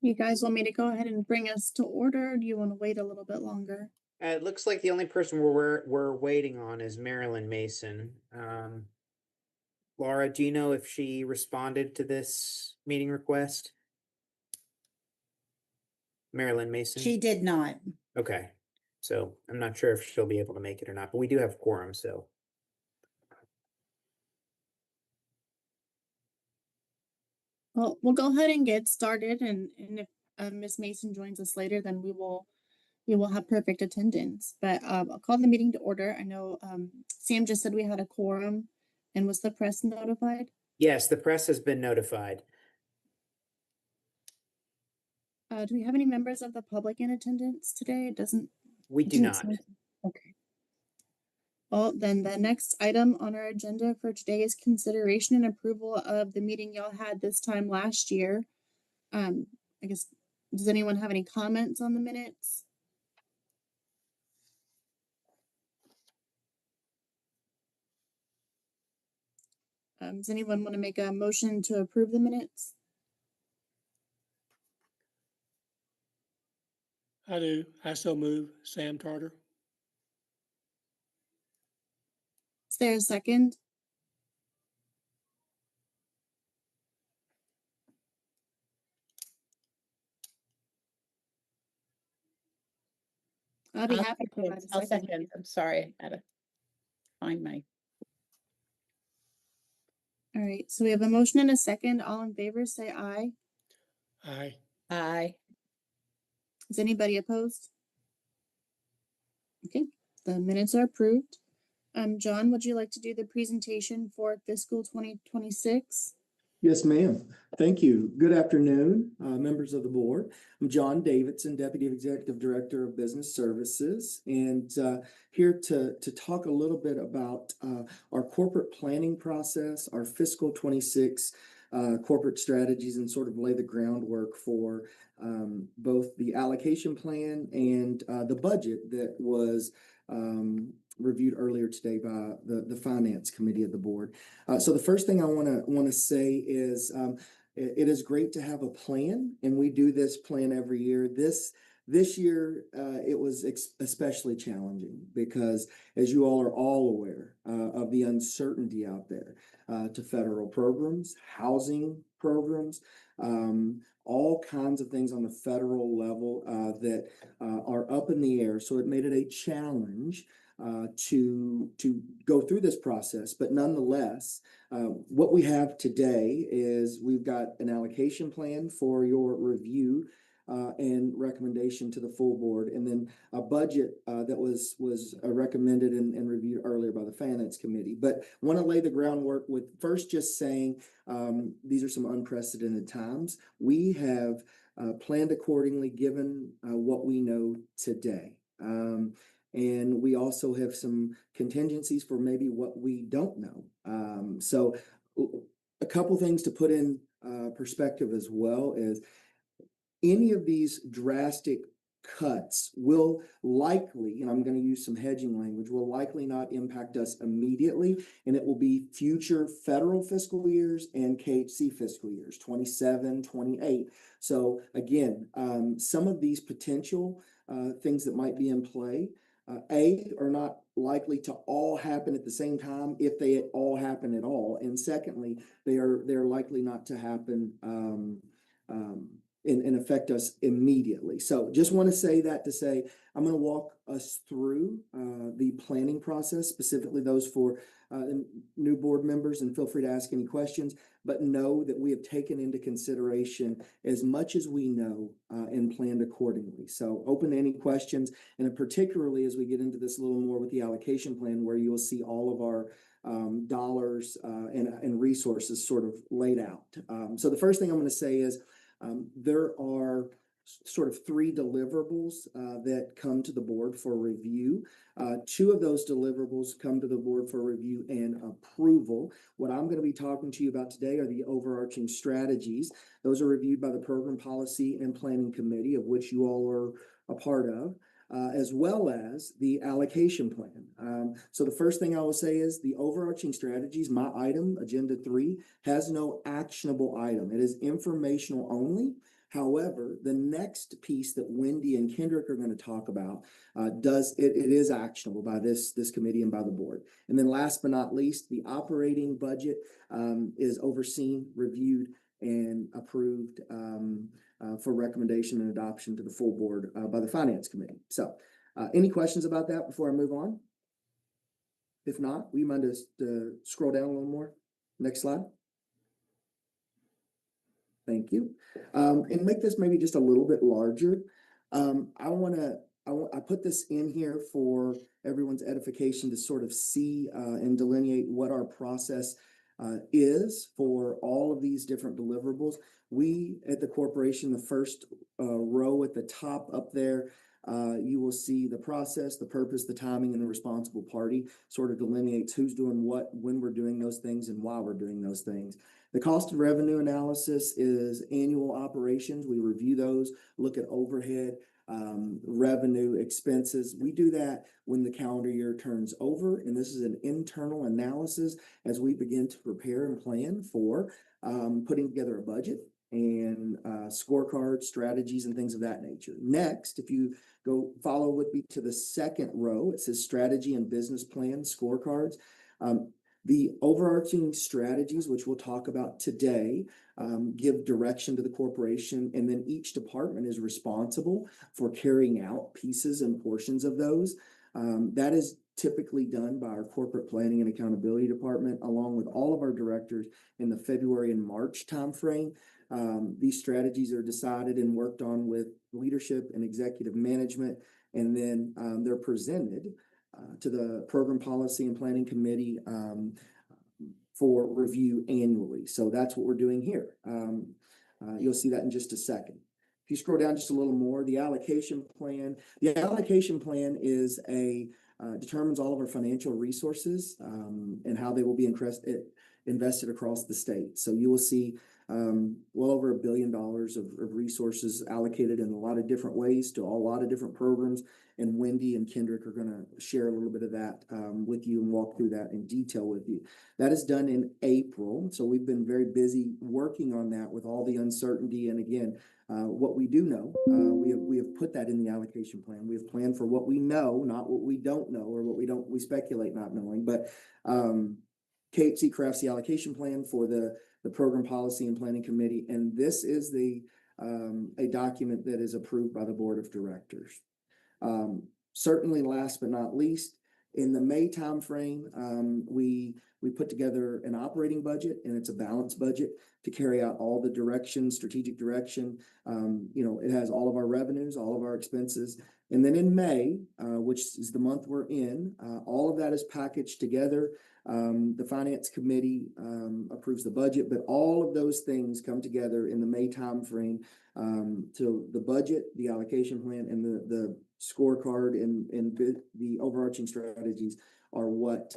You guys want me to go ahead and bring us to order, or do you want to wait a little bit longer? It looks like the only person we're waiting on is Marilyn Mason. Laura, do you know if she responded to this meeting request? Marilyn Mason? She did not. Okay. So I'm not sure if she'll be able to make it or not, but we do have quorum, so. Well, we'll go ahead and get started, and if Ms. Mason joins us later, then we will have perfect attendance. But I'll call the meeting to order. I know Sam just said we had a quorum, and was the press notified? Yes, the press has been notified. Do we have any members of the public in attendance today? We do not. Okay. Well, then the next item on our agenda for today is consideration and approval of the meeting y'all had this time last year. I guess, does anyone have any comments on the minutes? Does anyone want to make a motion to approve the minutes? I do. I so move. Sam Tarter. Is there a second? I'll be happy to provide a I'll second. second. I'm sorry. I had to find my. All right, so we have a motion and a second. All in favor, say aye. Aye. Aye. Is anybody opposed? Okay, the minutes are approved. John, would you like to do the presentation for fiscal 2026? Yes, ma'am. Thank you. Good afternoon, members of the board. I'm John Davidson, Deputy Executive Director of Business Services, and here to talk a little bit about our corporate planning process, our fiscal 26 corporate strategies, and sort of lay the groundwork for both the allocation plan and the budget that was reviewed earlier today by the finance committee of the board. So the first thing I want to say is it is great to have a plan, and we do this plan every year. This year it was especially challenging because, as you all are all aware, of the uncertainty out there to federal programs, housing programs, all kinds of things on the federal level that are up in the air. So it made it a challenge to go through this process. But nonetheless, what we have today is we've got an allocation plan for your review and recommendation to the full board, and then a budget that was recommended and reviewed earlier by the finance committee. But want to lay the groundwork with first just saying these are some unprecedented times. We have planned accordingly given what we know today. And we also have some contingencies for maybe what we don't know. So a couple things to put in perspective as well is any of these drastic cuts will likely, and I'm going to use some hedging language, will likely not impact us immediately, and it will be future federal fiscal years and KHC fiscal years, 27, 28. So again, some of these potential things that might be in play, are not likely to all happen at the same time if they all happen at all. And secondly, they're likely not to happen and affect us immediately. So just want to say that to say, I'm going to walk us through the planning process, specifically those for new board members, and feel free to ask any questions, but know that we have taken into consideration as much as we know and planned accordingly. So open to any questions, and particularly as we get into this a little more with the allocation plan, where you will see all of our dollars and resources sort of laid out. So the first thing I'm going to say is there are sort of three deliverables that come to the board for review. Two of those deliverables come to the board for review and approval. What I'm going to be talking to you about today are the overarching strategies. Those are reviewed by the Program Policy and Planning Committee, of which you all are a part of, as well as the allocation plan. So the first thing I will say is the overarching strategies, my item, Agenda 3, has no actionable item. It is informational only. However, the next piece that Wendy and Kendrick are going to talk about it is actionable by this committee and by the board. And then last but not least, the operating budget is overseen, reviewed, and approved for recommendation and adoption to the full board by the Finance Committee. So any questions about that before I move on? If not, we mind to scroll down a little more. Next slide. Thank you. And make this maybe just a little bit larger. I put this in here for everyone's edification to sort of see and delineate what our process is for all of these different deliverables. We at the corporation, the first row at the top up there, you will see the process, the purpose, the timing, and the responsible party sort of delineates who's doing what, when we're doing those things, and why we're doing those things. The cost of revenue analysis is annual operations. We review those, look at overhead, revenue, expenses. We do that when the calendar year turns over, and this is an internal analysis as we begin to prepare and plan for putting together a budget and scorecards, strategies, and things of that nature. Next, if you go follow with me to the second row, it says strategy and business plan scorecards. The overarching strategies, which we'll talk about today, give direction to the corporation, and then each department is responsible for carrying out pieces and portions of those. That is typically done by our corporate planning and accountability department, along with all of our directors in the February and March timeframe. These strategies are decided and worked on with leadership and executive management, and then they're presented to the Program Policy and Planning Committee for review annually. So that's what we're doing here. You'll see that in just a second. If you scroll down just a little more, the allocation plan. The allocation plan is determines all of our financial resources and how they will be invested across the state. So you will see well over $1 billion of resources allocated in a lot of different ways to a lot of different programs. And Wendy and Kendrick are going to share a little bit of that with you and walk through that in detail with you. That is done in April. So we've been very busy working on that with all the uncertainty. And again, what we do know, we have put that in the allocation plan. We have planned for what we know, not what we don't know or what we speculate not knowing. But KHC crafts the allocation plan for the Program Policy and Planning Committee. And this is a document that is approved by the Board of Directors. Certainly last but not least, in the May timeframe, we put together an operating budget, and it's a balanced budget to carry out all the direction, strategic direction. It has all of our revenues, all of our expenses. And then in May, which is the month we're in, all of that is packaged together. The Finance Committee approves the budget, but all of those things come together in the May timeframe. So the budget, the allocation plan, and the scorecard and the overarching strategies are what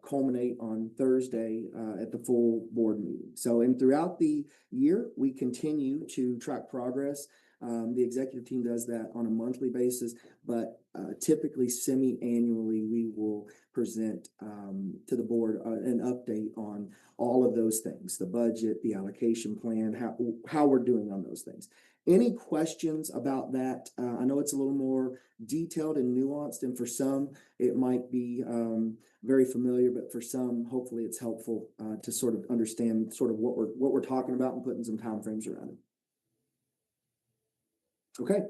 culminate on Thursday at the full board meeting. So, and throughout the year, we continue to track progress. The executive team does that on a monthly basis, but typically semi-annually, we will present to the board an update on all of those things, the budget, the allocation plan, how we're doing on those things. Any questions about that? I know it's a little more detailed and nuanced, and for some, it might be very familiar, but for some, hopefully it's helpful to sort of understand sort of what we're talking about and putting some time frames around it. Okay,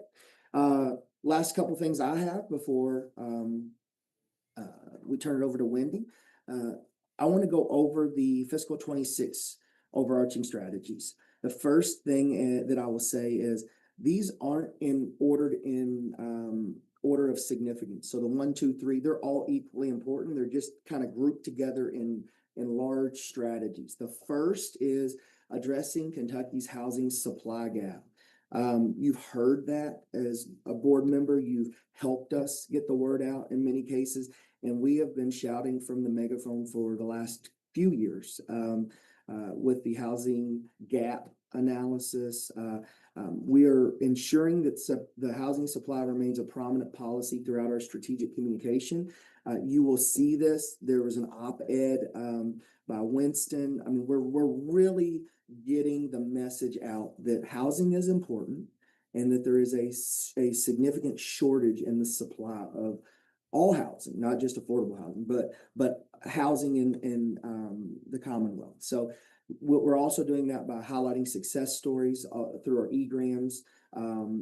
last couple things I have before we turn it over to Wendy. I want to go over the fiscal 26 overarching strategies. The first thing that I will say is these aren't ordered in order of significance. So the 1, 2, 3, they're all equally important. They're just kind of grouped together in large strategies. The first is addressing Kentucky's housing supply gap. You've heard that as a board member. You've helped us get the word out in many cases, and we have been shouting from the megaphone for the last few years with the housing gap analysis. We are ensuring that the housing supply remains a prominent policy throughout our strategic communication. You will see this. There was an op-ed by Winston. I mean, we're really getting the message out that housing is important and that there is a significant shortage in the supply of all housing, not just affordable housing, but housing in the Commonwealth. So we're also doing that by highlighting success stories through our egrams,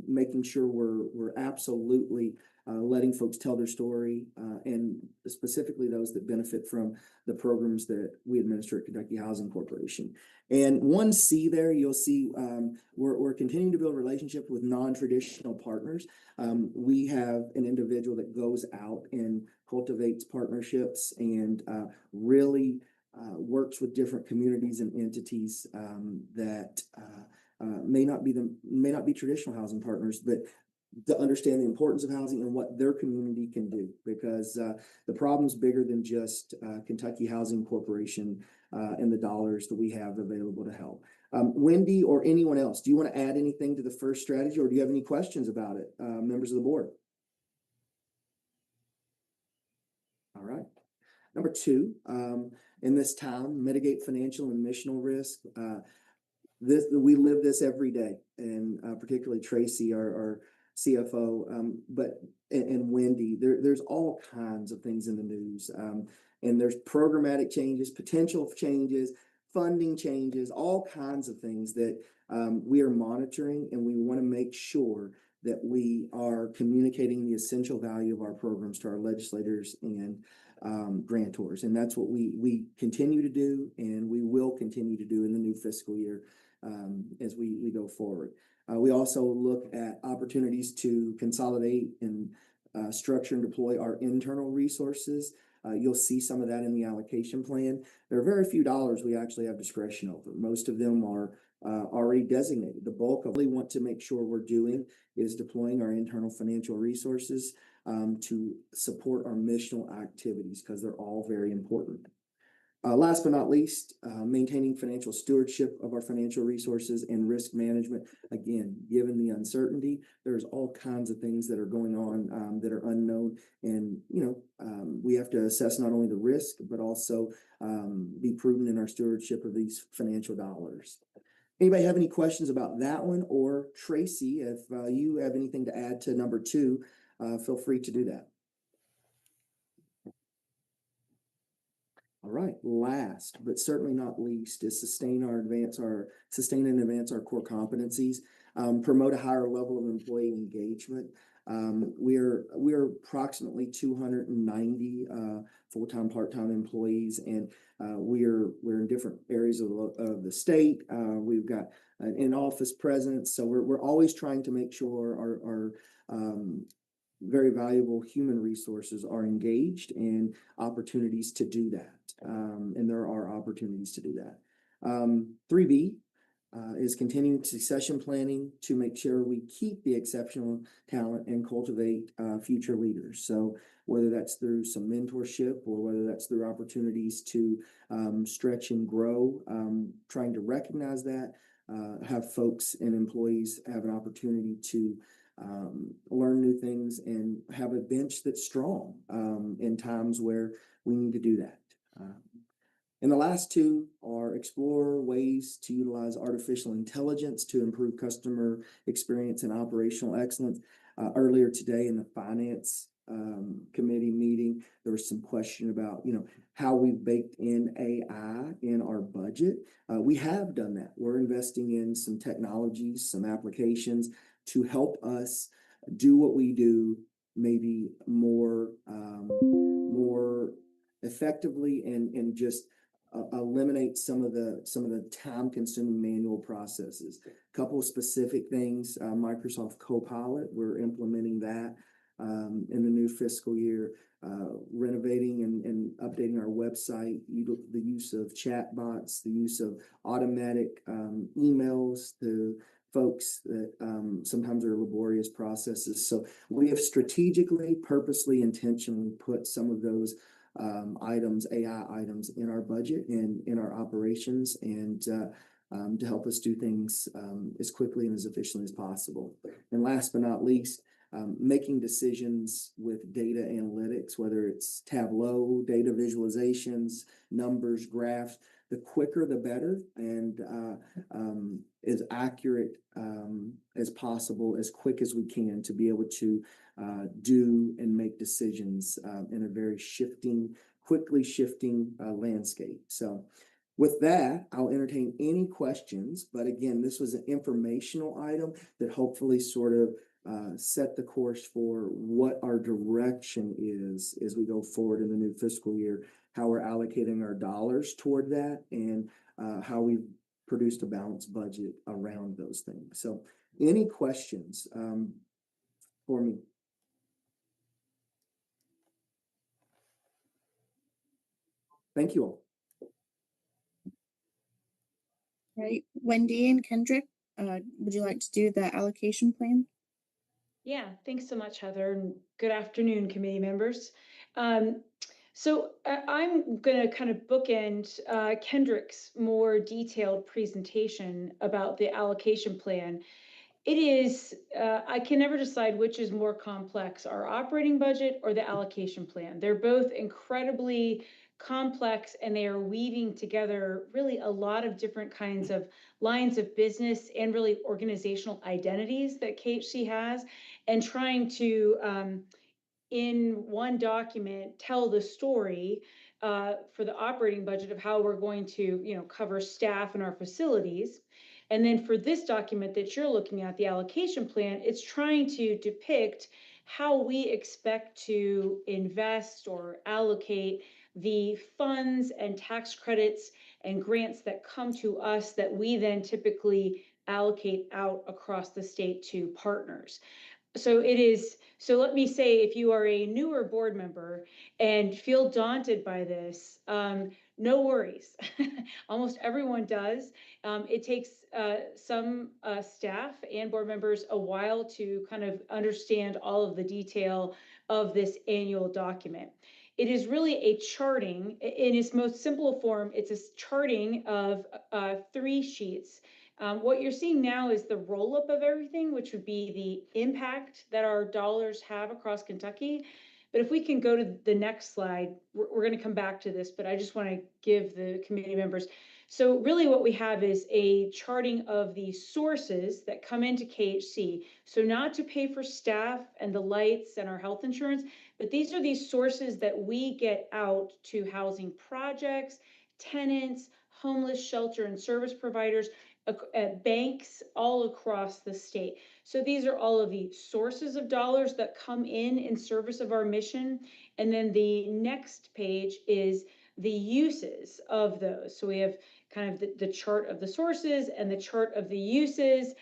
making sure we're absolutely letting folks tell their story, and specifically those that benefit from the programs that we administer at Kentucky Housing Corporation. And 1C there, you'll see we're continuing to build a relationship with non-traditional partners. We have an individual that goes out and cultivates partnerships and really works with different communities and entities that may not be traditional housing partners, but to understand the importance of housing and what their community can do, because the problem's bigger than just Kentucky Housing Corporation and the dollars that we have available to help. Wendy or anyone else, do you want to add anything to the first strategy, or do you have any questions about it, members of the board? All right. Number 2, in this time, mitigate financial and missional risk. We live this every day, and particularly Tracy, our CFO, and Wendy. There's all kinds of things in the news, and there's programmatic changes, potential changes, funding changes, all kinds of things that we are monitoring, and we want to make sure that we are communicating the essential value of our programs to our legislators and grantors. And that's what we continue to do, and we will continue to do in the new fiscal year as we go forward. We also look at opportunities to consolidate and structure and deploy our internal resources. You'll see some of that in the allocation plan. There are very few dollars we actually have discretion over. Most of them are already designated. The bulk of what we want to make sure we're doing is deploying our internal financial resources to support our missional activities, because they're all very important. Last but not least, maintaining financial stewardship of our financial resources and risk management. Again, given the uncertainty, there's all kinds of things that are going on that are unknown. And, we have to assess not only the risk, but also be prudent in our stewardship of these financial dollars. Anybody have any questions about that one? Or Tracy, if you have anything to add to number 2, feel free to do that. All right, last but certainly not least is sustain and advance our core competencies, promote a higher level of employee engagement. We're approximately 290 full-time, part-time employees, and we're in different areas of the state. We've got an in-office presence, so we're always trying to make sure our very valuable human resources are engaged and opportunities to do that. And there are opportunities to do that. 3B is continuing succession planning to make sure we keep the exceptional talent and cultivate future leaders. So whether that's through some mentorship or whether that's through opportunities to stretch and grow, trying to recognize that, have folks and employees have an opportunity to learn new things and have a bench that's strong in times where we need to do that. And the last 2 are explore ways to utilize artificial intelligence to improve customer experience and operational excellence. Earlier today in the finance committee meeting, there was some question about, how we've baked in AI in our budget. We have done that. We're investing in some technologies, some applications to help us do what we do maybe more effectively and just eliminate some of the time-consuming manual processes. A couple of specific things: Microsoft Copilot. We're implementing that in the new fiscal year. Renovating and updating our website. The use of chatbots, the use of automatic emails to folks that sometimes are laborious processes. So we have strategically, purposely, intentionally put some of those AI items in our budget and in our operations, and to help us do things as quickly and as efficiently as possible. And last but not least, making decisions with data analytics, whether it's Tableau, data visualizations, numbers, graphs. the quicker the better, and as accurate as possible, as quick as we can, to be able to do and make decisions in a very quickly shifting landscape. So with that, I'll entertain any questions. But again, this was an informational item that hopefully sort of set the course for what our direction is as we go forward in the new fiscal year, how we're allocating our dollars toward that, and how we've produced a balanced budget around those things. So any questions for me? Thank you all. Right, Wendy and Kendrick, would you like to do the allocation plan? Yeah, thanks so much, Heather, and good afternoon, committee members. So I'm going to kind of bookend Kendrick's more detailed presentation about the allocation plan. It is, I can never decide which is more complex, our operating budget or the allocation plan. They're both incredibly complex, and they are weaving together really a lot of different kinds of lines of business and really organizational identities that KHC has, and trying to, in one document, tell the story for the operating budget of how we're going to, cover staff in our facilities. And then for this document that you're looking at, the allocation plan, it's trying to depict how we expect to invest or allocate the funds and tax credits and grants that come to us that we then typically allocate out across the state to partners. So let me say, if you are a newer board member and feel daunted by this, no worries. Almost everyone does. It takes some staff and board members a while to kind of understand all of the detail of this annual document. It is really a charting. In its most simple form, it's a charting of 3 sheets. What you're seeing now is the roll-up of everything, which would be the impact that our dollars have across Kentucky. But if we can go to the next slide, we're going to come back to this, but I just want to give the committee members. So really what we have is a charting of the sources that come into KHC. So not to pay for staff and the lights and our health insurance, but these are these sources that we get out to housing projects, tenants, homeless shelter and service providers, at banks all across the state. So these are all of the sources of dollars that come in service of our mission. And then the next page is the uses of those. So we have kind of the chart of the sources and the chart of the uses.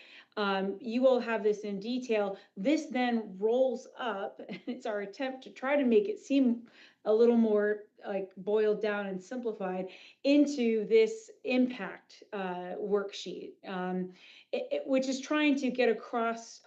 You will have this in detail. This then rolls up, and it's our attempt to try to make it seem a little more like boiled down and simplified into this impact worksheet, which is trying to get across,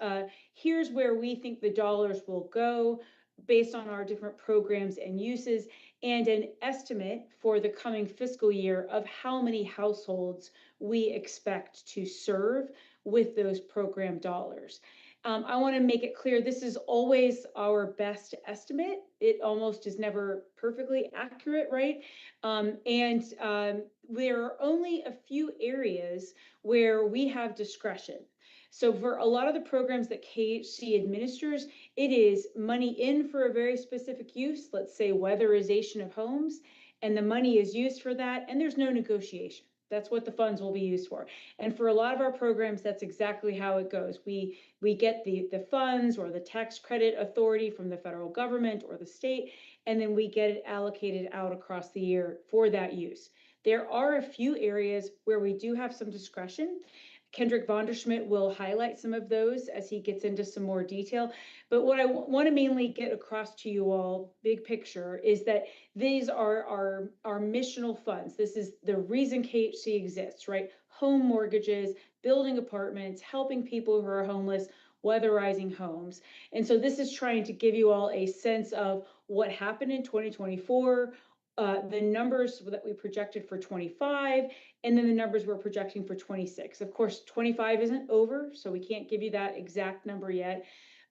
here's where we think the dollars will go based on our different programs and uses, and an estimate for the coming fiscal year of how many households we expect to serve with those program dollars. I want to make it clear, this is always our best estimate. It almost is never perfectly accurate, right? There are only a few areas where we have discretion. So for a lot of the programs that KHC administers, it is money in for a very specific use, let's say weatherization of homes, and the money is used for that, and there's no negotiation. That's what the funds will be used for. And for a lot of our programs, that's exactly how it goes. We get the funds or the tax credit authority from the federal government or the state, and then we get it allocated out across the year for that use. There are a few areas where we do have some discretion. Kendrick Vonderschmidt will highlight some of those as he gets into some more detail. But what I want to mainly get across to you all, big picture, is that these are our missional funds. This is the reason KHC exists, right? Home mortgages, building apartments, helping people who are homeless, weatherizing homes. And so this is trying to give you all a sense of what happened in 2024, the numbers that we projected for 25, and then the numbers we're projecting for 26. Of course, 25 isn't over, so we can't give you that exact number yet.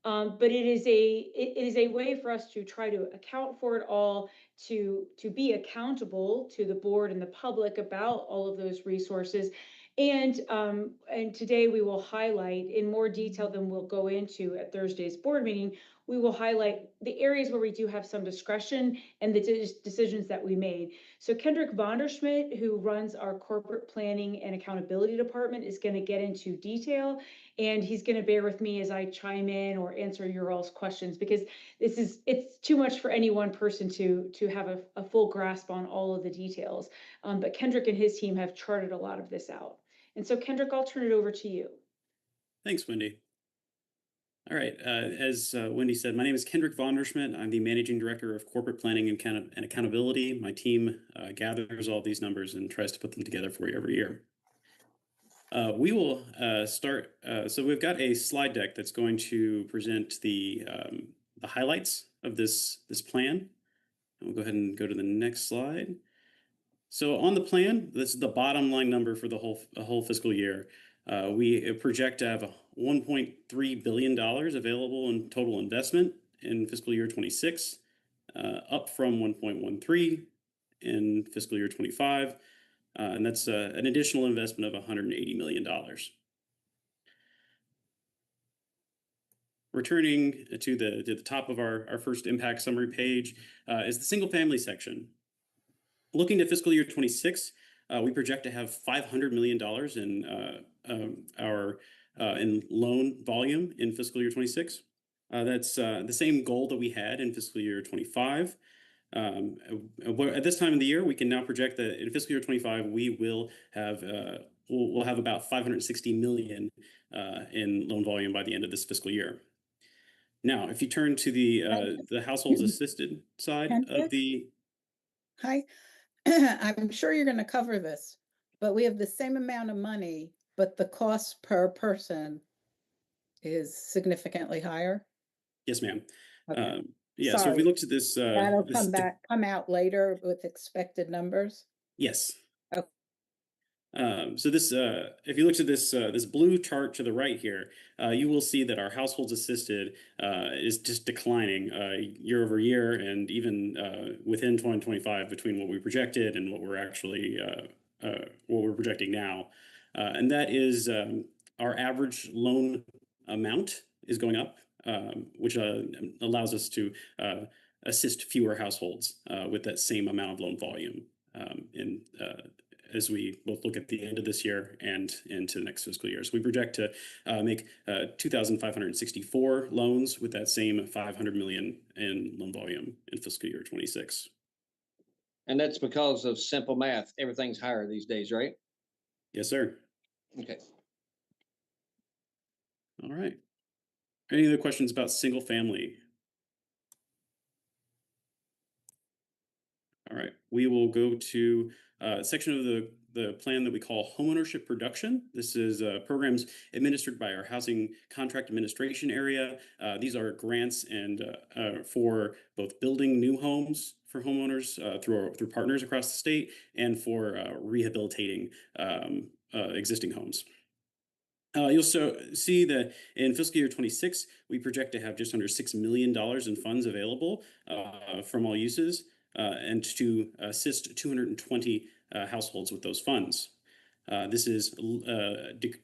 But it is a way for us to try to account for it all, to be accountable to the board and the public about all of those resources. And today we will highlight in more detail than we'll go into at Thursday's board meeting. We will highlight the areas where we do have some discretion and the decisions that we made. So Kendrick Vonderschmidt, who runs our corporate planning and accountability department, is going to get into detail, and he's going to bear with me as I chime in or answer your all's questions, because it's too much for any one person to have a full grasp on all of the details. But Kendrick and his team have charted a lot of this out. And so Kendrick, I'll turn it over to you. Thanks, Wendy. All right, as Wendy said, my name is Kendrick Vonderschmidt. I'm the Managing Director of Corporate Planning and Accountability. My team gathers all these numbers and tries to put them together for you every year. We will start, so we've got a slide deck that's going to present the highlights of this plan. And we'll go ahead and go to the next slide. So on the plan, this is the bottom line number for the whole fiscal year. We project to have $1.3 billion available in total investment in fiscal year 26, up from 1.13 in fiscal year 25. And that's an additional investment of $180 million. Returning to the top of our first impact summary page is the single family section. Looking to fiscal year 26, we project to have $500 million in loan volume in fiscal year 26. That's the same goal that we had in fiscal year 25. At this time of the year, we can now project that in fiscal year 25, we will have we'll have about $560 million in loan volume by the end of this fiscal year. Now, if you turn to the households assisted side of the. Hi, I'm sure you're going to cover this, but we have the same amount of money, but the cost per person is significantly higher. Yes, ma'am. Okay. Yeah, so if we looked at this, that'll come out later with expected numbers. Yes. Okay. So this, if you looked at this blue chart to the right here, you will see that our households assisted is just declining year over year, and even within 2025 between what we projected and what we're actually what we're projecting now, and that is our average loan amount is going up, which allows us to assist fewer households with that same amount of loan volume as we both look at the end of this year and into the next fiscal year. So we project to make 2,564 loans with that same $500 million in loan volume in fiscal year 26. And that's because of simple math. Everything's higher these days, right? Yes, sir. Okay. All right. Any other questions about single family? All right, we will go to a section of the plan that we call homeownership production. This is programs administered by our housing contract administration area. These are grants and for both building new homes for homeowners through partners across the state, and for rehabilitating existing homes. You'll see that in fiscal year 26, we project to have just under $6 million in funds available from all uses, and to assist 220 households with those funds. This is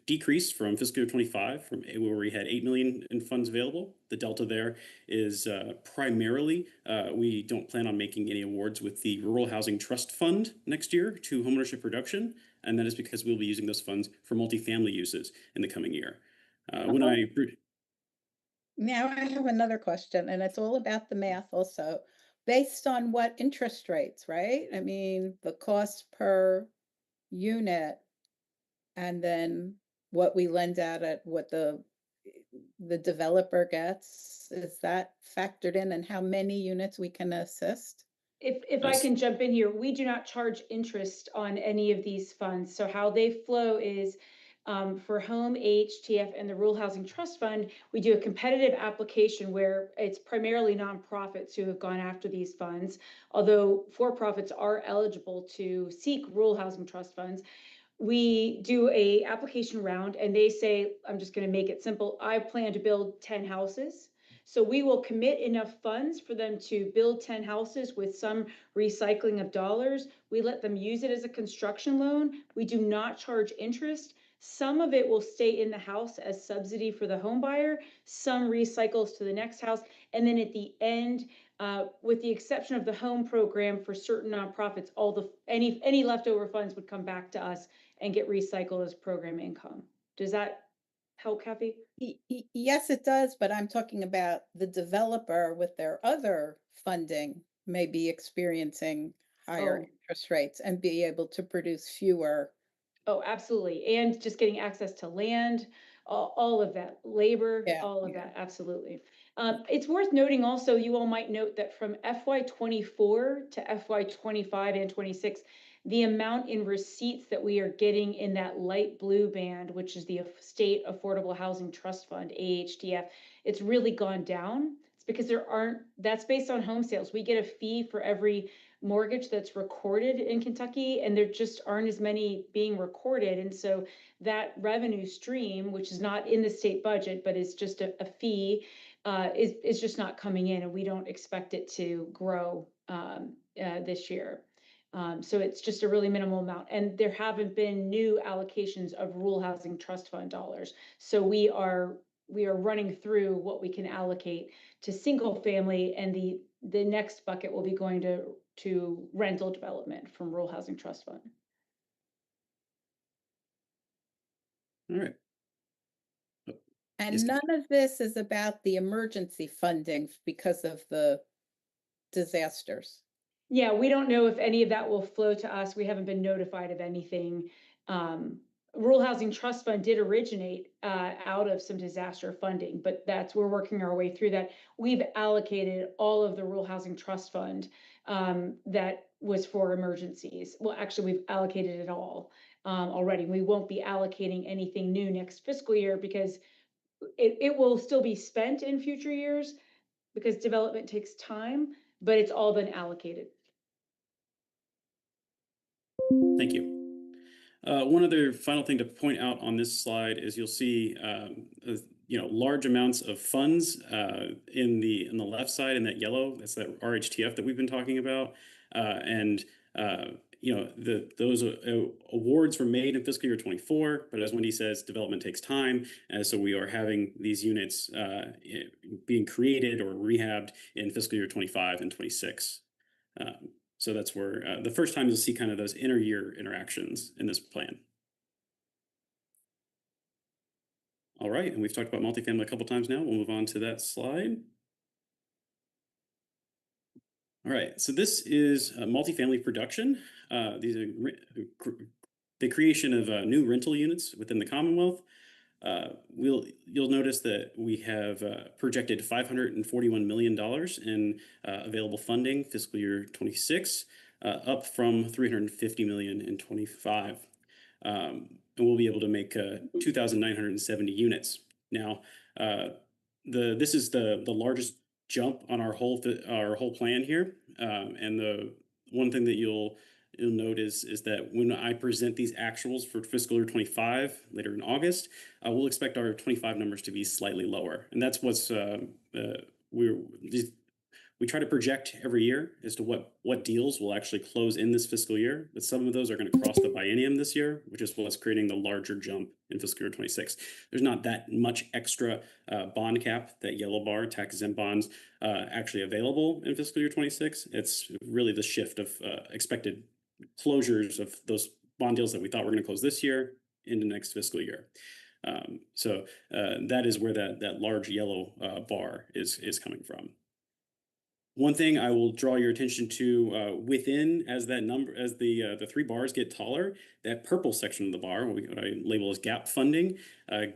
decreased from fiscal year 25, from where we had $8 million in funds available. The delta there is primarily we don't plan on making any awards with the Rural Housing Trust Fund next year to homeownership production, and that is because we'll be using those funds for multifamily uses in the coming year. Now I have another question, and it's all about the math also. Based on what interest rates, right? I mean, the cost per unit, and then what we lend out at what the developer gets, is that factored in, and how many units we can assist? If I can jump in here, we do not charge interest on any of these funds. So how they flow is for Home, HTF, and the Rural Housing Trust Fund, we do a competitive application where it's primarily nonprofits who have gone after these funds, although for-profits are eligible to seek Rural Housing Trust funds. We do a application round, and they say, I'm just going to make it simple, I plan to build 10 houses. So we will commit enough funds for them to build 10 houses with some recycling of dollars. We let them use it as a construction loan. We do not charge interest. Some of it will stay in the house as subsidy for the home buyer. Some recycles to the next house. And then at the end, with the exception of the home program for certain nonprofits, any leftover funds would come back to us and get recycled as program income. Does that help, Kathy? Yes, it does, but I'm talking about the developer with their other funding may be experiencing higher Oh. interest rates and be able to produce fewer. Oh, absolutely. And just getting access to land, all of that, labor, Yeah, all of yeah. that, absolutely. It's worth noting also, you all might note that from FY24 to FY25 and 26, the amount in receipts that we are getting in that light blue band, which is the State Affordable Housing Trust Fund, AHTF, it's really gone down. It's because that's based on home sales. We get a fee for every mortgage that's recorded in Kentucky, and there just aren't as many being recorded. And so that revenue stream, which is not in the state budget, but is just a fee, is just not coming in, and we don't expect it to grow this year. So it's just a really minimal amount. And there haven't been new allocations of rural housing trust fund dollars. So we are running through what we can allocate to single family, and the next bucket will be going to rental development from Rural Housing Trust Fund. All right. And Yes, none of this is about the emergency funding because of the disasters. Yeah, we don't know if any of that will flow to us. We haven't been notified of anything. Rural Housing Trust Fund did originate out of some disaster funding, but we're working our way through that. We've allocated all of the Rural Housing Trust Fund that was for emergencies. Well, actually, we've allocated it all already. We won't be allocating anything new next fiscal year because it will still be spent in future years because development takes time, but it's all been allocated. thank you. One other final thing to point out on this slide is you'll see large amounts of funds in the left side in that yellow. That's that RHTF that we've been talking about, those awards were made in fiscal year 24, but as Wendy says, development takes time, and so we are having these units being created or rehabbed in fiscal year 25 and 26. So that's where the first time you'll see kind of those inter-year interactions in this plan. All right, and we've talked about multifamily a couple times now. We'll move on to that slide. All right, so this is multifamily production. These are the creation of new rental units within the Commonwealth. You'll notice that we have projected $541 million in available funding fiscal year 26, up from $350 million in 25. And we'll be able to make 2,970 units. Now, this is the largest jump on our whole plan here. And the one thing that you'll note is that when I present these actuals for fiscal year 25 later in August, we'll expect our 25 numbers to be slightly lower. And that's what's we try to project every year as to what deals will actually close in this fiscal year, but some of those are going to cross the biennium this year, which is what's creating the larger jump in fiscal year 26. There's not that much extra bond cap, that yellow bar, tax-exempt bonds, actually available in fiscal year 26. It's really the shift of expected closures of those bond deals that we thought were going to close this year into next fiscal year. So that is where that large yellow bar is coming from. One thing I will draw your attention to within as the three bars get taller, that purple section of the bar, what I label as gap funding,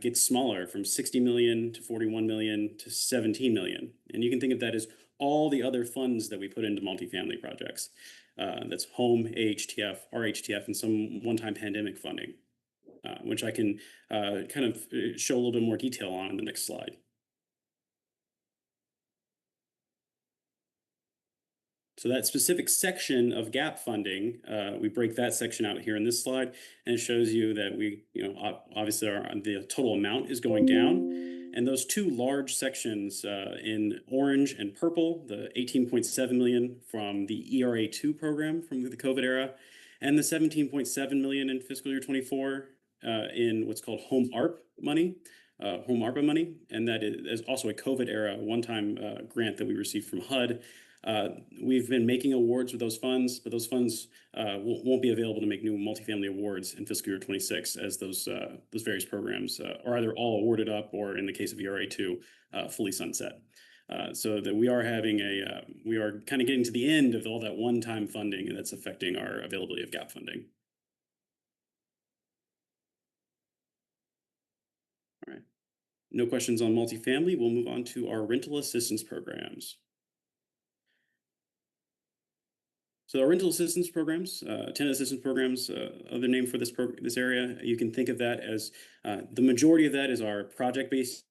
gets smaller from 60 million to 41 million to 17 million. And you can think of that as all the other funds that we put into multifamily projects. That's home, AHTF, RHTF, and some one-time pandemic funding, which I can kind of show a little bit more detail on in the next slide. So that specific section of gap funding, we break that section out here in this slide, and it shows you that we, obviously the total amount is going down, And those two large sections in orange and purple, the 18.7 million from the ERA2 program from the COVID era, and the 17.7 million in fiscal year 24 in what's called home ARP money, home ARPA money, and that is also a COVID era one-time grant that we received from HUD. We've been making awards with those funds, but those funds won't be available to make new multifamily awards in fiscal year 26 as those various programs are either all awarded up or, in the case of ERA2, fully sunset. So that we are having we are kind of getting to the end of all that one-time funding, and that's affecting our availability of gap funding. All right. No questions on multifamily. We'll move on to our rental assistance programs. So our rental assistance programs, tenant assistance programs, other name for this area, you can think of that as the majority of that is our project-based.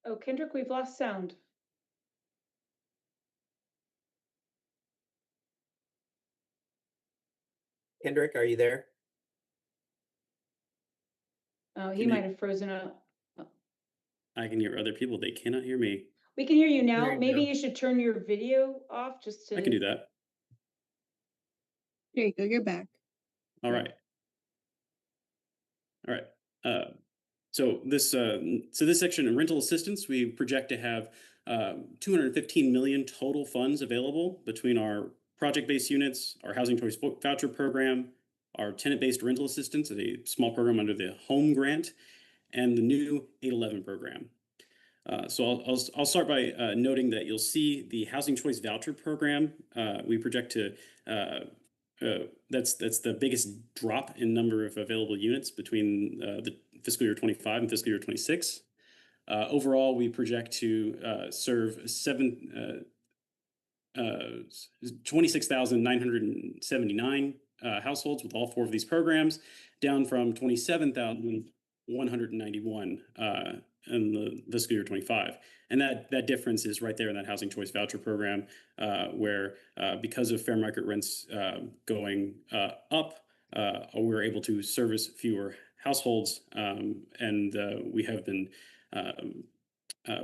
Oh, Kendrick, we've lost sound. Kendrick, are you there? Oh, he Can you- might have frozen up. I can hear other people. They cannot hear me. We can hear you There now. you Maybe go. you should turn your video off just to. I can do that. There you go, you're back. All Yeah. right. All right. So this section in rental assistance, we project to have 215 million total funds available between our project-based units, our housing choice voucher program, our tenant-based rental assistance, a small program under the home grant, and the new 811 program. So I'll start by noting that you'll see the housing choice voucher program. We project to that's the biggest drop in number of available units between the fiscal year 25 and fiscal year 26. Overall, we project to serve 26,979 households with all four of these programs, down from 27,191 in the fiscal year 25. And that difference is right there in that housing choice voucher program, where because of fair market rents going up, we're able to service fewer households, and we have been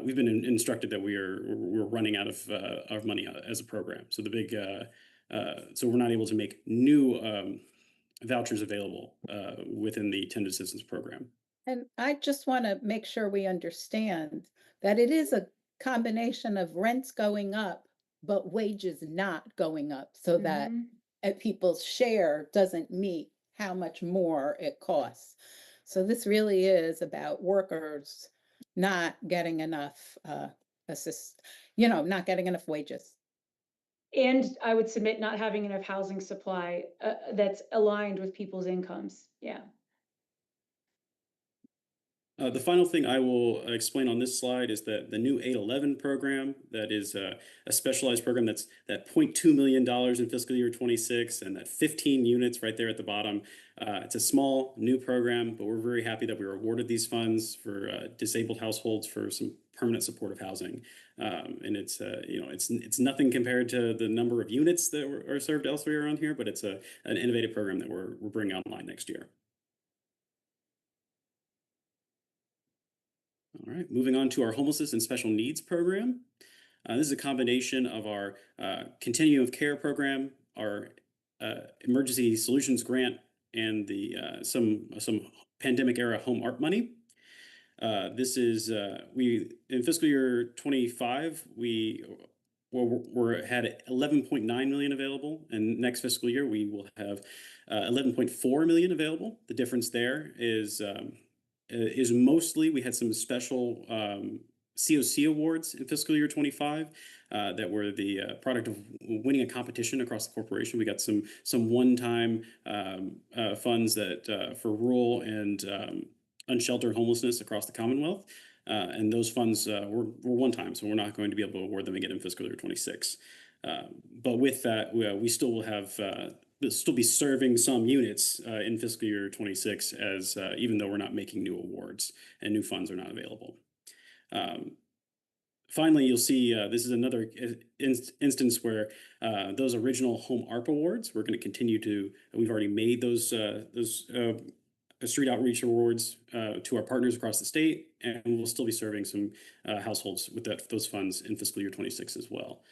we've been instructed that we're running out of money as a program. So so we're not able to make new vouchers available within the tenant assistance program. And I just want to make sure we understand that it is a combination of rents going up, but wages not going up, so that Mhm. people's share doesn't meet how much more it costs. So this really is about workers not getting enough not getting enough wages. And I would submit not having enough housing supply that's aligned with people's incomes. Yeah. The final thing I will explain on this slide is that the new 811 program, that is a specialized program that's that $0.2 million in fiscal year 26, and that 15 units right there at the bottom. It's a small new program, but we're very happy that we were awarded these funds for disabled households for some permanent supportive housing. And it's nothing compared to the number of units that are served elsewhere around here, but it's an innovative program that we're bringing online next year. All right, moving on to our homelessness and special needs program. This is a combination of our continuum of care program, our emergency solutions grant, and the some pandemic era home ARP money. This is we in fiscal year 25 we had 11.9 million available, and next fiscal year we will have 11.4 million available. The difference there is mostly we had some special COC awards in fiscal year 25 that were the product of winning a competition across the corporation. We got some one-time funds that for rural and unsheltered homelessness across the Commonwealth. And those funds were one time, so we're not going to be able to award them again in fiscal year 26. But with that, we still will have still be serving some units in fiscal year 26, as even though we're not making new awards and new funds are not available. Finally, you'll see this is another instance where those original home ARP awards, we're going to continue to. We've already made those street outreach awards to our partners across the state, and we'll still be serving some households with those funds in fiscal year 26 as well.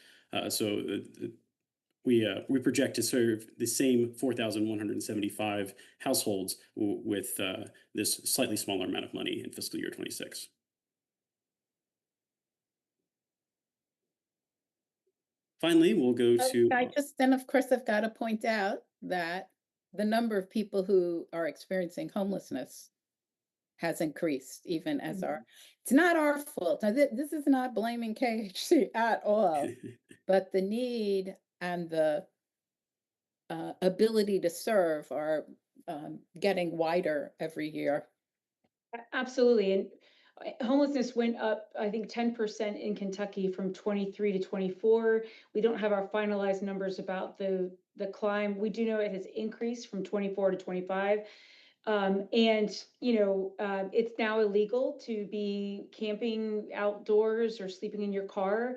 We project to serve the same 4,175 households with this slightly smaller amount of money in fiscal year 26. Finally, we'll go to. Then of course, I've got to point out that the number of people who are experiencing homelessness has increased even as it's not our fault. Now, this is not blaming KHC at all, but the need and the ability to serve are getting wider every year. Absolutely. And homelessness went up, I think, 10% in Kentucky from 23 to 24. We don't have our finalized numbers about the climb. We do know it has increased from 24 to 25. And, you know, it's now illegal to be camping outdoors or sleeping in your car.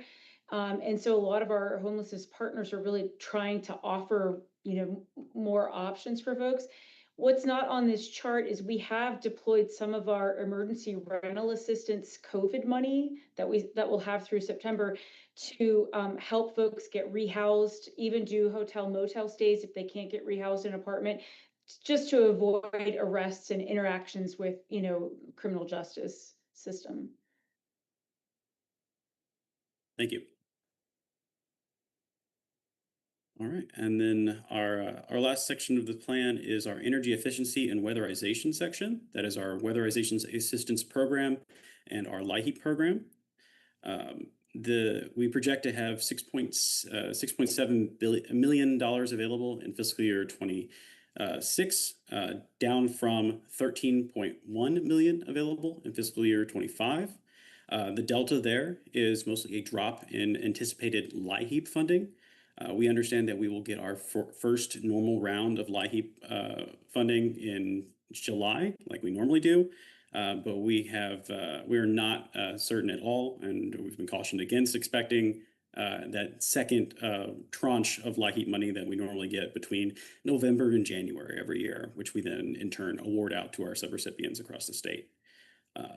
And so a lot of our homelessness partners are really trying to offer, you know, more options for folks. What's not on this chart is we have deployed some of our emergency rental assistance COVID money that we'll have through September to help folks get rehoused, even do hotel motel stays if they can't get rehoused in an apartment, just to avoid arrests and interactions with, you know, criminal justice system. Thank you. All right, and then our last section of the plan is our energy efficiency and weatherization section. That is our weatherization assistance program and our LIHEAP program. We project to have $6.7 million available in fiscal year 26, down from 13.1 million available in fiscal year 25. The delta there is mostly a drop in anticipated LIHEAP funding. We understand that we will get our first normal round of LIHEAP funding in July, like we normally do, but we're not certain at all, and we've been cautioned against expecting that second tranche of LIHEAP money that we normally get between November and January every year, which we then in turn award out to our subrecipients across the state.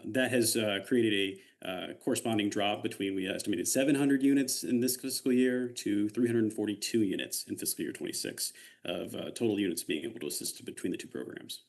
That has created a corresponding drop between, we estimated 700 units in this fiscal year to 342 units in fiscal year 26 of total units being able to assist between the two programs.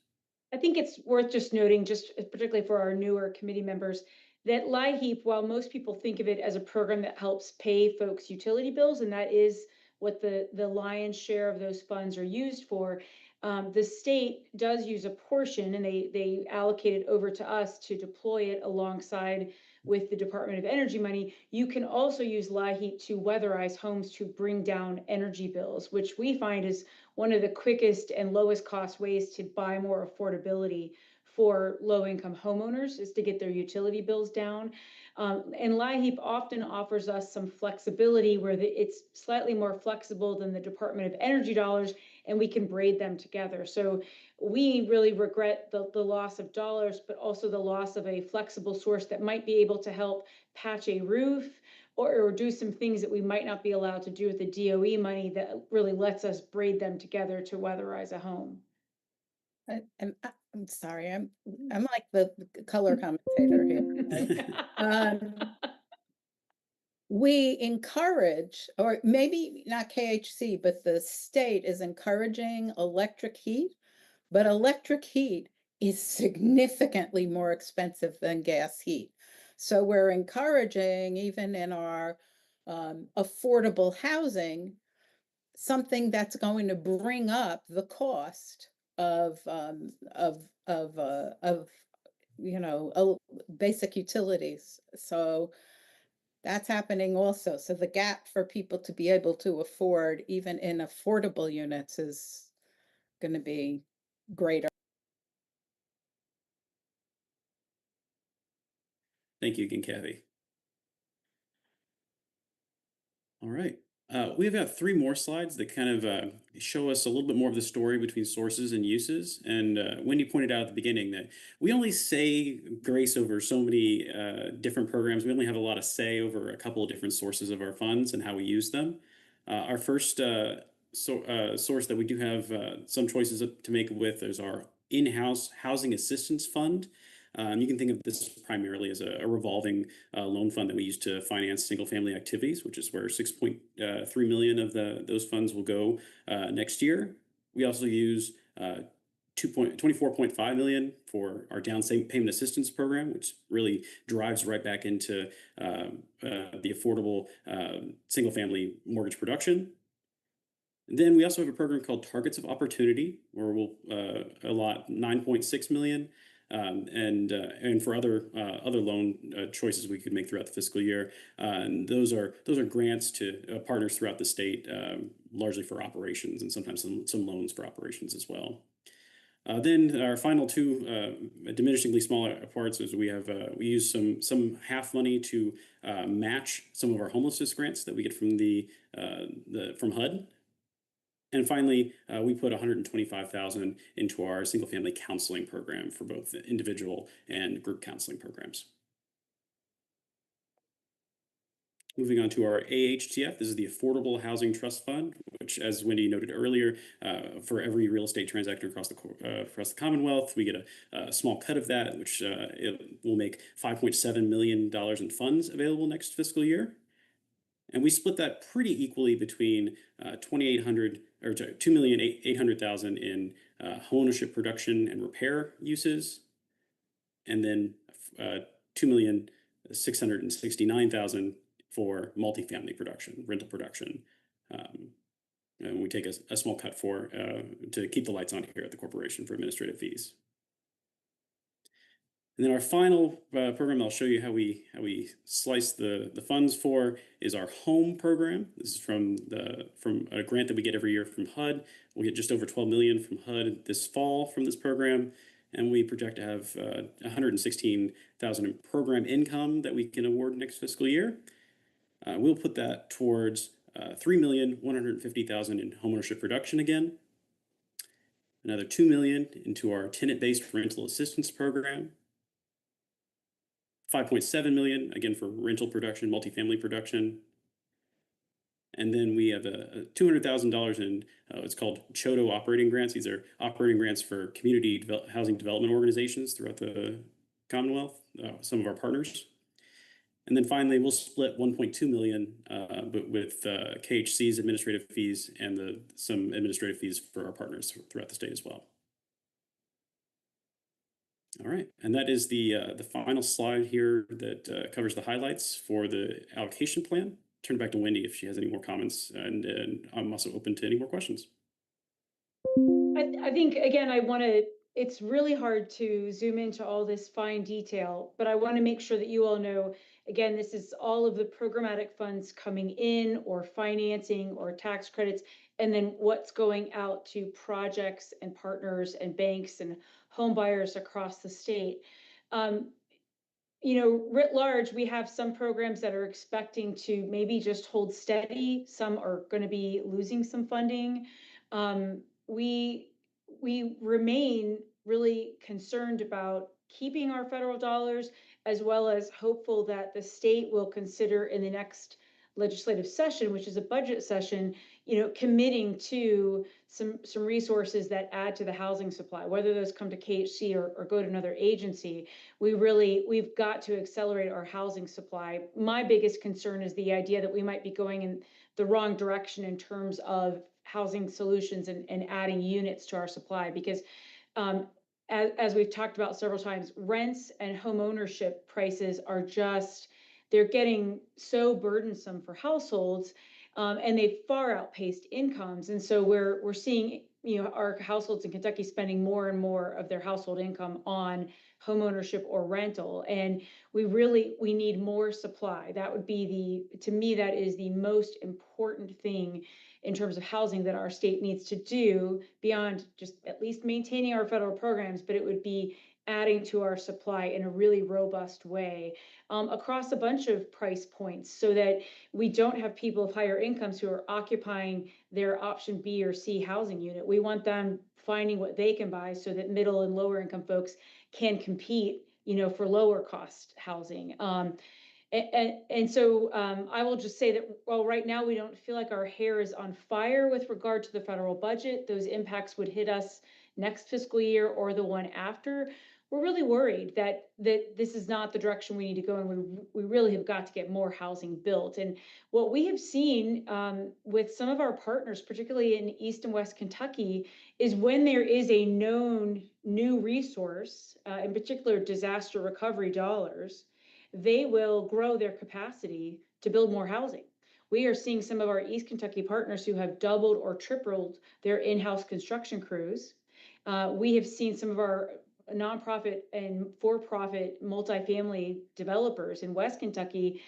I think it's worth just noting, just particularly for our newer committee members, that LIHEAP, while most people think of it as a program that helps pay folks' utility bills, and that is what the lion's share of those funds are used for, the state does use a portion, and they allocate it over to us to deploy it alongside with the Department of Energy money. You can also use LIHEAP to weatherize homes to bring down energy bills, which we find is one of the quickest and lowest cost ways to buy more affordability for low-income homeowners, is to get their utility bills down. And LIHEAP often offers us some flexibility where it's slightly more flexible than the Department of Energy dollars, and we can braid them together. So we really regret the loss of dollars, but also the loss of a flexible source that might be able to help patch a roof or do some things that we might not be allowed to do with the DOE money that really lets us braid them together to weatherize a home. I'm sorry, I'm like the color commentator here. We encourage, or maybe not KHC, but the state is encouraging electric heat, but electric heat is significantly more expensive than gas heat. So we're encouraging, even in our affordable housing, something that's going to bring up the cost of you know, basic utilities. So that's happening also. So the gap for people to be able to afford even in affordable units is going to be greater. Thank you again, Kathy. All right. We've got 3 more slides that kind of show us a little bit more of the story between sources and uses. And Wendy pointed out at the beginning that we only say grace over so many different programs. We only have a lot of say over a couple of different sources of our funds and how we use them. Our first source that we do have some choices to make with is our in-house housing assistance fund. You can think of this primarily as a revolving loan fund that we use to finance single-family activities, which is where 6.3 million of those funds will go next year. We also use 24.5 million for our down payment assistance program, which really drives right back into the affordable single-family mortgage production. And then we also have a program called Targets of Opportunity, where we'll allot 9.6 million, and for other loan choices we could make throughout the fiscal year. And those are grants to partners throughout the state, largely for operations, and sometimes some loans for operations as well. Then our final two diminishingly smaller parts is we use some half money to match some of our homelessness grants that we get from HUD. And finally, we put 125,000 into our single-family counseling program for both individual and group counseling programs. Moving on to our AHTF, this is the Affordable Housing Trust Fund, which, as Wendy noted earlier, for every real estate transaction across the Commonwealth, we get a small cut of that, which it will make $5.7 million in funds available next fiscal year. And we split that pretty equally between 2,800,000 in homeownership production and repair uses, and then 2,669,000 for multifamily production, rental production. And we take a small cut to keep the lights on here at the corporation for administrative fees. And then our final program I'll show you how we slice the funds for is our home program. This is from a grant that we get every year from HUD. We'll get just over 12 million from HUD this fall from this program, and we project to have 116,000 in program income that we can award next fiscal year. We'll put that towards 3,150,000 in homeownership production again. Another 2 million into our tenant-based rental assistance program. 5.7 million, again, for rental production, multifamily production. And then we have a $200,000 in it's called CHOTO operating grants. These are operating grants for community housing development organizations throughout the Commonwealth, some of our partners. And then finally, we'll split 1.2 million but with KHC's administrative fees and some administrative fees for our partners throughout the state as well. All right, and that is the final slide here that covers the highlights for the allocation plan. Turn it back to Wendy if she has any more comments, and I'm also open to any more questions. I think, again, it's really hard to zoom into all this fine detail, but I want to make sure that you all know, again, this is all of the programmatic funds coming in or financing or tax credits, and then what's going out to projects and partners and banks and home buyers across the state. Writ large, we have some programs that are expecting to maybe just hold steady. Some are going to be losing some funding. We remain really concerned about keeping our federal dollars, as well as hopeful that the state will consider in the next legislative session, which is a budget session, committing to some resources that add to the housing supply, whether those come to KHC or go to another agency. We've got to accelerate our housing supply. My biggest concern is the idea that we might be going in the wrong direction in terms of housing solutions and adding units to our supply, because as we've talked about several times, rents and home ownership prices are they're getting so burdensome for households, and they've far outpaced incomes. And so we're seeing, our households in Kentucky spending more and more of their household income on home ownership or rental. And we need more supply. That would be to me, that is the most important thing in terms of housing that our state needs to do, beyond just at least maintaining our federal programs, but it would be adding to our supply in a really robust way across a bunch of price points, so that we don't have people of higher incomes who are occupying their option B or C housing unit. We want them finding what they can buy, so that middle and lower income folks can compete, for lower cost housing. And so I will just say that while right now we don't feel like our hair is on fire with regard to the federal budget, those impacts would hit us next fiscal year or the one after, we're really worried that this is not the direction we need to go, and we really have got to get more housing built. And what we have seen with some of our partners, particularly in East and West Kentucky, is when there is a known new resource, in particular disaster recovery dollars, they will grow their capacity to build more housing. We are seeing some of our East Kentucky partners who have doubled or tripled their in-house construction crews. We have seen some of our nonprofit and for-profit multifamily developers in West Kentucky,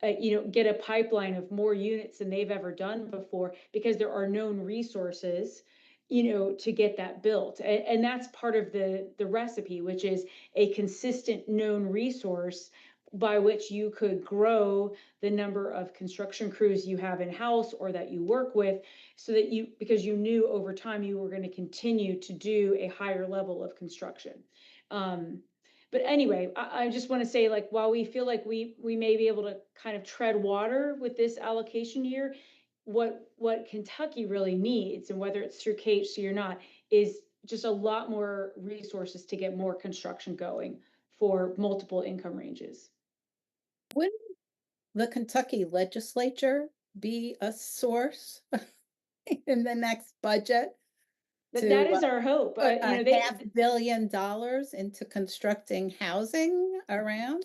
get a pipeline of more units than they've ever done before because there are known resources, to get that built. And that's part of the recipe, which is a consistent known resource by which you could grow the number of construction crews you have in-house or that you work with, so that because you knew over time you were going to continue to do a higher level of construction. But anyway, I just want to say, like, while we feel like we may be able to kind of tread water with this allocation year, what Kentucky really needs, and whether it's through KHC or not, is just a lot more resources to get more construction going for multiple income ranges. Wouldn't the Kentucky legislature be a source in the next budget? But that is our hope. Put a They, $500 million into constructing housing around.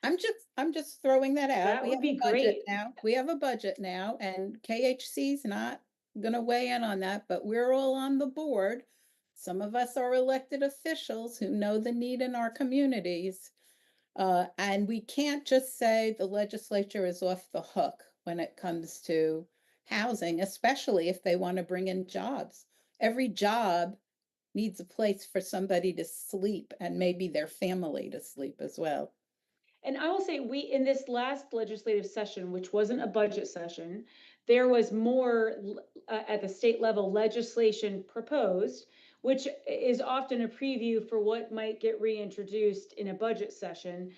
I'm just throwing that out. That We would have be a budget great. now. We have a budget now, and KHC's not gonna weigh in on that, but we're all on the board. Some of us are elected officials who know the need in our communities. And we can't just say the legislature is off the hook when it comes to housing, especially if they want to bring in jobs. Every job needs a place for somebody to sleep and maybe their family to sleep as well. And I will say, in this last legislative session, which wasn't a budget session, there was more at the state level legislation proposed, which is often a preview for what might get reintroduced in a budget session.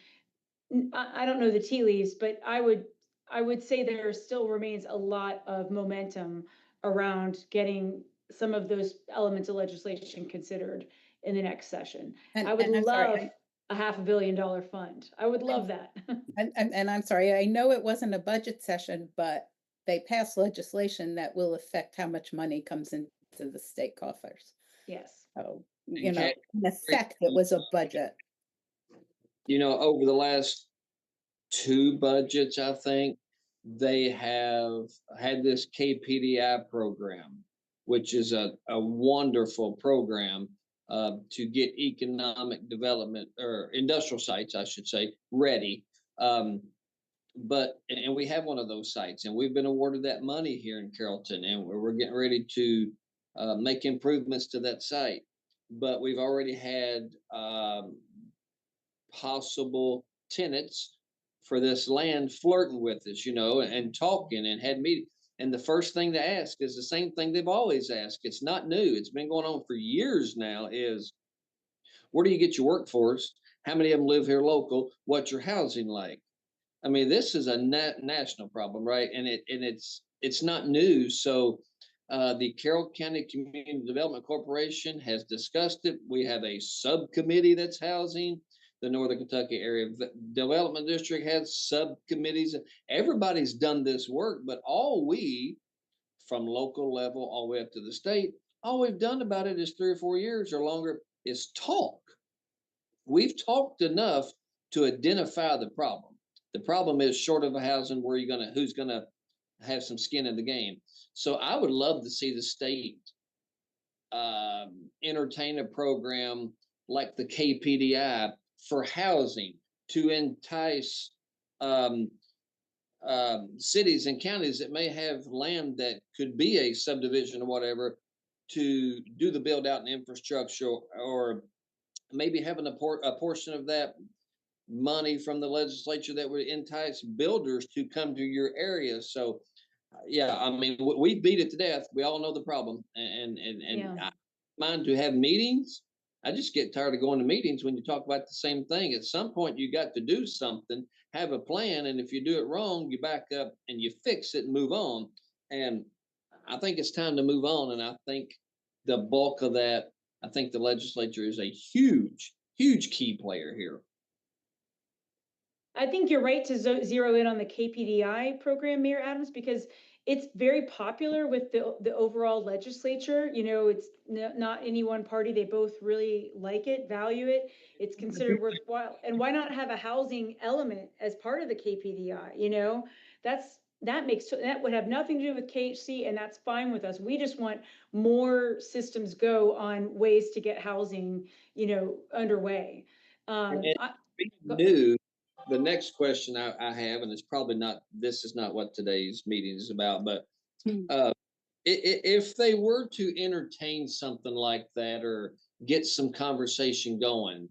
I don't know the tea leaves, but I would say there still remains a lot of momentum around getting some of those elements of legislation considered in the next session. I would I'm love sorry, a $500 million fund. I would love that. and I'm sorry, I know it wasn't a budget session, but they passed legislation that will affect how much money comes into the state coffers. Yes. So, Okay. in effect, it was a budget. Over the last two budgets, I think they have had this KPDI program, which is a wonderful program to get economic development, or industrial sites, I should say, ready. And we have one of those sites, and we've been awarded that money here in Carrollton, and we're getting ready to make improvements to that site. But we've already had possible tenants for this land flirting with us, and talking and had meetings. And the first thing to ask is the same thing they've always asked. It's not new. It's been going on for years now. Is where do you get your workforce? How many of them live here local? What's your housing like? I mean, this is a national problem, right? And it's not new. So the Carroll County Community Development Corporation has discussed it. We have a subcommittee that's housing. The Northern Kentucky Area Development District has subcommittees. Everybody's done this work, but all we, from local level all the way up to the state, all we've done about it is 3 or 4 years or longer is talk. We've talked enough to identify the problem. The problem is short of a housing, who's gonna have some skin in the game. So I would love to see the state entertain a program like the KPDI for housing to entice cities and counties that may have land that could be a subdivision or whatever to do the build out and infrastructure, or maybe having a portion of that money from the legislature that would entice builders to come to your area. So yeah, I mean, we beat it to death. We all know the problem, and Yeah. I mind to have meetings. I just get tired of going to meetings when you talk about the same thing. At some point, you got to do something, have a plan, and if you do it wrong, you back up and you fix it and move on. And I think it's time to move on. And I think the bulk of that I think the legislature is a huge, huge key player here. I think you're right to zero in on the KPDI program, Mayor Adams, because it's very popular with the overall legislature. You know, it's not any one party. They both really like it, value it. It's considered worthwhile. And why not have a housing element as part of the KPDI? You know, that would have nothing to do with KHC, and that's fine with us. We just want more systems go on ways to get housing, you know, underway. And being new, the next question I have, and it's probably not, this is not what today's meeting is about, but if they were to entertain something like that or get some conversation going,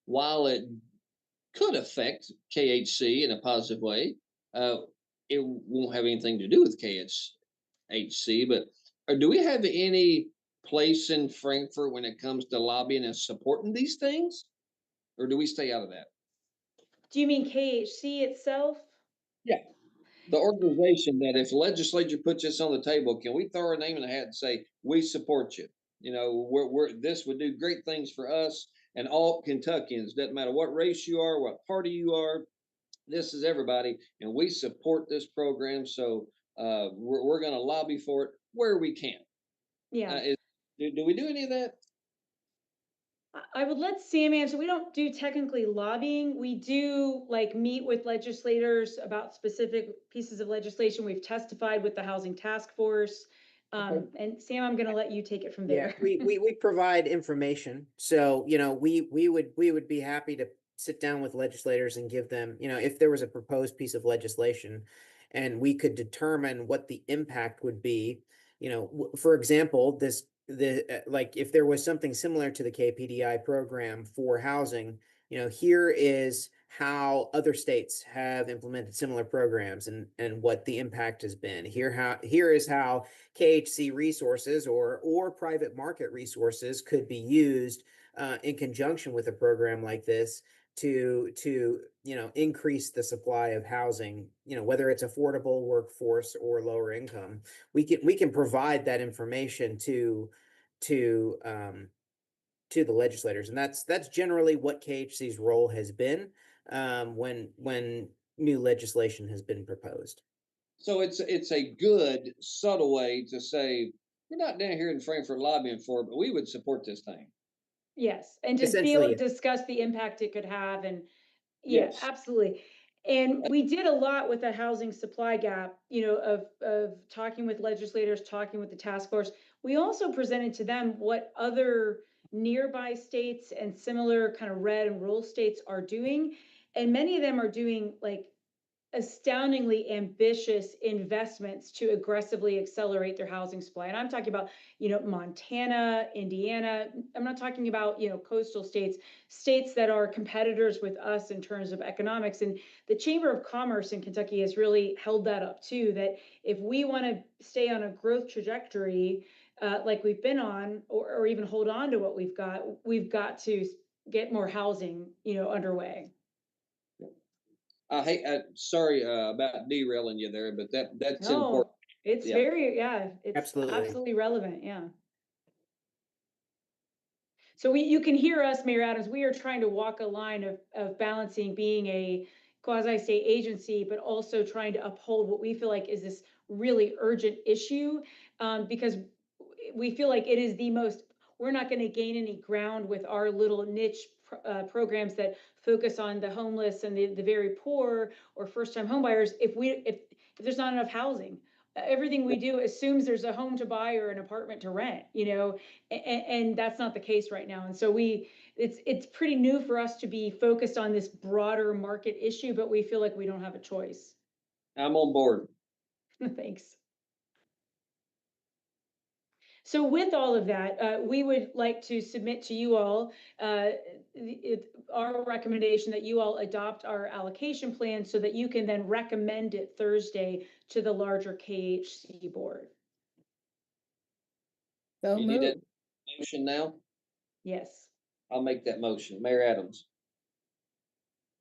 while it could affect KHC in a positive way, it won't have anything to do with KHC, but do we have any place in Frankfurt when it comes to lobbying and supporting these things? Or do we stay out of that? Do you mean KHC itself? Yeah. The organization that if the legislature puts this on the table, can we throw our name in the hat and say, we support you? You know, this would do great things for us and all Kentuckians, doesn't matter what race you are, what party you are, this is everybody, and we support this program. So we're going to lobby for it where we can. Yeah. Do we do any of that? I would let Sam answer. We don't do technically lobbying. We do like meet with legislators about specific pieces of legislation. We've testified with the Housing Task Force. And Sam, I'm going to let you take it from there. Yeah, we provide information. So, you know, we would be happy to sit down with legislators and give them, you know, if there was a proposed piece of legislation and we could determine what the impact would be, you know, for example, like if there was something similar to the KPDI program for housing, you know, here is how other states have implemented similar programs and what the impact has been. Here is how KHC resources or private market resources could be used in conjunction with a program like this to you know, increase the supply of housing, you know, whether it's affordable, workforce, or lower income. We can provide that information to the legislators, and that's generally what KHC's role has been when new legislation has been proposed. So it's a good subtle way to say we're not down here in Frankfurt lobbying for it, but we would support this thing. Yes, and just be able to discuss the impact it could have, and yeah, Yes. absolutely. And we did a lot with the housing supply gap, you know, of talking with legislators, talking with the task force. We also presented to them what other nearby states and similar kind of red and rural states are doing. And many of them are doing like astoundingly ambitious investments to aggressively accelerate their housing supply. And I'm talking about, you know, Montana, Indiana. I'm not talking about, you know, coastal states, states that are competitors with us in terms of economics. And the Chamber of Commerce in Kentucky has really held that up too, that if we want to stay on a growth trajectory like we've been on, or even hold on to what we've got to get more housing, you know, underway. Sorry about derailing you there, but that's No, important. it's very, it's Absolutely relevant. Yeah. So you can hear us, Mayor Adams, we are trying to walk a line of balancing being a quasi-state agency, but also trying to uphold what we feel like is this really urgent issue, because we feel like it is the most, we're not going to gain any ground with our little niche programs that focus on the homeless and the very poor or first-time homebuyers if there's not enough housing. Everything we do assumes there's a home to buy or an apartment to rent, you know, and that's not the case right now. And so it's pretty new for us to be focused on this broader market issue, but we feel like we don't have a choice. I'm on board. Thanks. So with all of that, we would like to submit to you all our recommendation that you all adopt our allocation plan so that you can then recommend it Thursday to the larger KHC board. So You need a moved. motion now? Yes. I'll make that motion. Mayor Adams.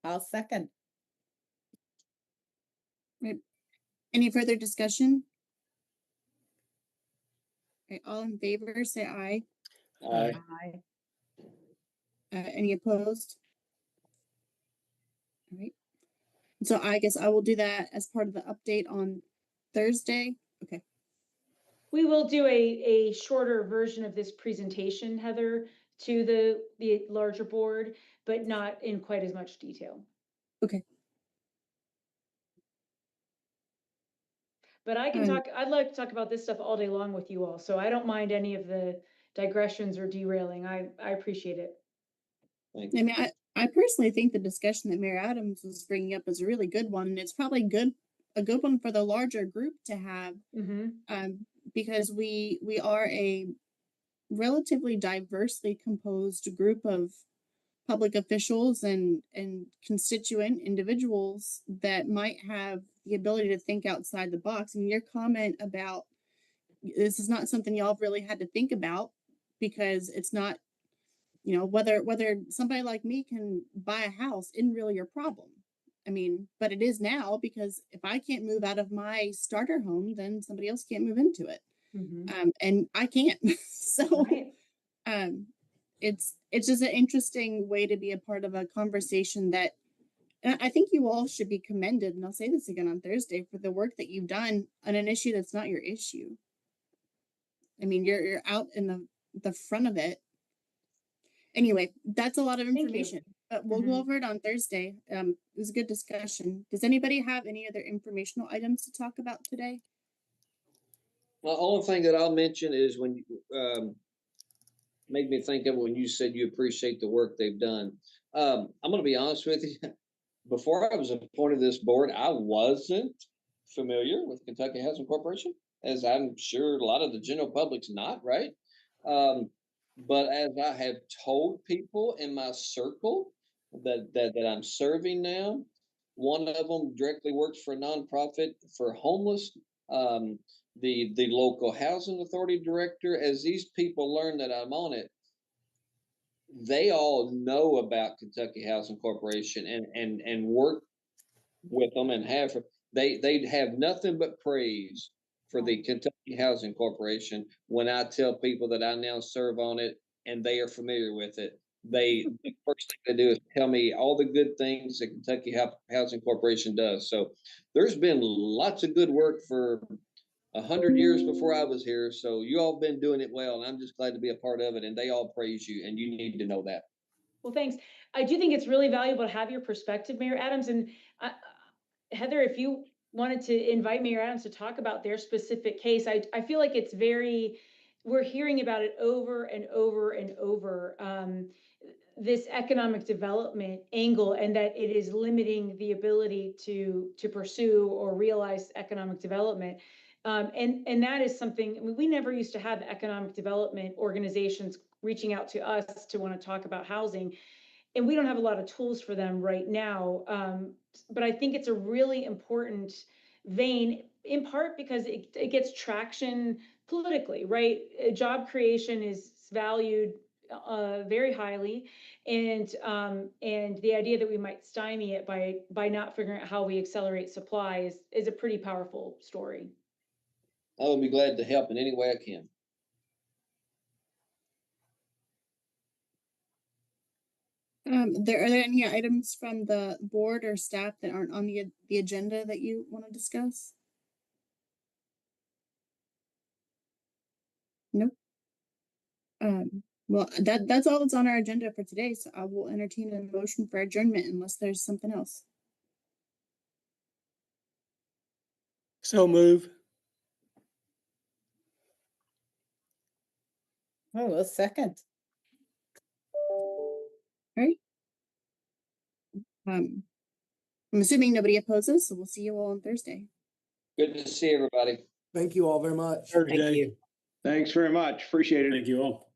I'll second. Any further discussion? Okay, all in favor, say aye. Aye. Aye. Any opposed? All right. So I guess I will do that as part of the update on Thursday. Okay. We will do a shorter version of this presentation, Heather, to the larger board, but not in quite as much detail. Okay. But I'd like to talk about this stuff all day long with you all, so I don't mind any of the digressions or derailing. I appreciate it. Thank I you. mean, I personally think the discussion that Mayor Adams was bringing up is a really good one, and it's probably a good one for the larger group to have, because we are a relatively diversely composed group of public officials and constituent individuals that might have the ability to think outside the box. And your comment about this is not something y'all really had to think about, because it's not, you know, whether somebody like me can buy a house isn't really your problem. I mean, but it is now, because if I can't move out of my starter home, then somebody else can't move into it. And I can't. So Right. it's just an interesting way to be a part of a conversation that, and I think you all should be commended, and I'll say this again on Thursday, for the work that you've done on an issue that's not your issue. I mean, you're out in the front of it. Anyway, that's a lot of Thank you. information, but we'll go over it on Thursday. It was a good discussion. Does anybody have any other informational items to talk about today? Well, the only thing that I'll mention is when you made me think of when you said you appreciate the work they've done. I'm gonna be honest with you. Before I was appointed to this board, I wasn't familiar with Kentucky Housing Corporation, as I'm sure a lot of the general public's not, right? But as I have told people in my circle that I'm serving now, one of them directly works for a nonprofit for homeless. The local housing authority director, as these people learn that I'm on it, they all know about Kentucky Housing Corporation and work with them and they'd have nothing but praise for the Kentucky Housing Corporation when I tell people that I now serve on it and they are familiar with it. The first thing they do is tell me all the good things that Kentucky Housing Corporation does. So there's been lots of good work for 100 years before I was here. So you all been doing it well, and I'm just glad to be a part of it. And they all praise you, and you need to know that. Well, thanks. I do think it's really valuable to have your perspective, Mayor Adams. And Heather, if you wanted to invite Mayor Adams to talk about their specific case, I feel like it's we're hearing about it over and over and over, this economic development angle, and that it is limiting the ability to pursue or realize economic development. And that is something, I mean, we never used to have economic development organizations reaching out to us to want to talk about housing. And we don't have a lot of tools for them right now. But I think it's a really important vein, in part because it gets traction politically, right? Job creation is valued very highly, and the idea that we might stymie it by not figuring out how we accelerate supply is a pretty powerful story. I would be glad to help in any way I can. Are there any items from the board or staff that aren't on the agenda that you want to discuss? Nope. Well, that's all that's on our agenda for today. So I will entertain a motion for adjournment unless there's something else. So move. Oh, a second. All right. I'm assuming nobody opposes, so we'll see you all on Thursday. Good to see everybody. Thank you all very much. Thank Thursday. you. Thanks very much. Appreciate it. Thank you all.